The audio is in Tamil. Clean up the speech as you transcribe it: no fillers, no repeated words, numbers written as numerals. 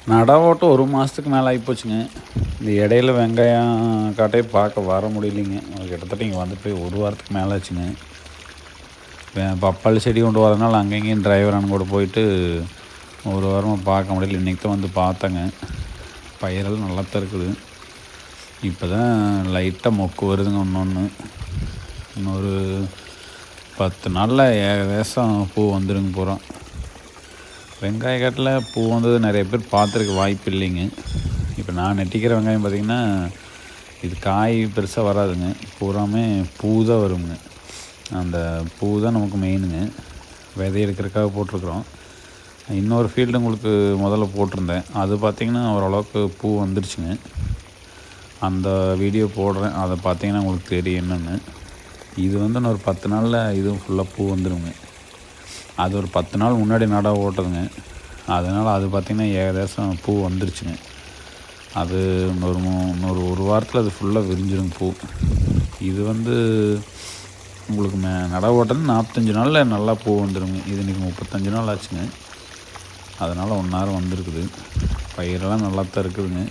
நட ஓட்டு 1 மாதத்துக்கு மேலே ஆகிப்போச்சுங்க. இந்த இடையில வெங்காயம் காட்டையே பார்க்க வர முடியலைங்க. கிட்டத்தட்ட இங்கே வந்து போய் 1 வாரத்துக்கு மேலே ஆச்சுங்க. பப்பாளி செடி கொண்டு வரதுனால அங்கேயும் டிரைவர் கூட போயிட்டு 1 வாரமாக பார்க்க முடியல. இன்றைக்கி தான் வந்து பார்த்தேங்க. பயிரெல்லாம் நல்லா தான் இருக்குது. இப்போ தான் லைட்டாக மொக்கு வருதுங்க. இன்னொரு 10 நாளில் ஏகதேசம் பூ வந்துடுங்க பூரா. வெங்காய காட்டில் பூ வந்தது நிறைய பேர் பார்த்துருக்க வாய்ப்பு இல்லைங்க. இப்போ நான் நெட்டிக்கிற வெங்காயம் பார்த்திங்கன்னா இது காய் பெருசாக வராதுங்க. பூராமே பூ தான் வருங்க. அந்த பூ தான் நமக்கு மெயினுங்க. விதை எடுக்கிறதுக்காக போட்டிருக்குறோம். இன்னொரு ஃபீல்டு உங்களுக்கு முதல்ல போட்டிருந்தேன். அது பார்த்திங்கன்னா ஓரளவுக்கு பூ வந்துடுச்சுங்க. அந்த வீடியோ போடுறேன். அதை பார்த்திங்கன்னா உங்களுக்கு தெரியும் என்னென்னு. இது வந்து இன்னொரு 10 நாளில் இதுவும் ஃபுல்லாக பூ வந்துடுங்க. அது ஒரு 10 நாள் முன்னாடி நட ஓட்டுதுங்க. அதனால் அது பார்த்திங்கன்னா ஏகதேசம் பூ வந்துருச்சுங்க. அது இன்னொரு 1 வாரத்தில் அது ஃபுல்லாக விரிஞ்சிடும் பூ. இது வந்து உங்களுக்கு நட ஓட்டுறது 45 நாளில் நல்லா பூ வந்துடுங்க. இது இன்றைக்கி 35 நாள் ஆச்சுங்க. அதனால் 1 நேரம் வந்துருக்குது. பயிரெல்லாம் நல்லா தான் இருக்குதுங்க.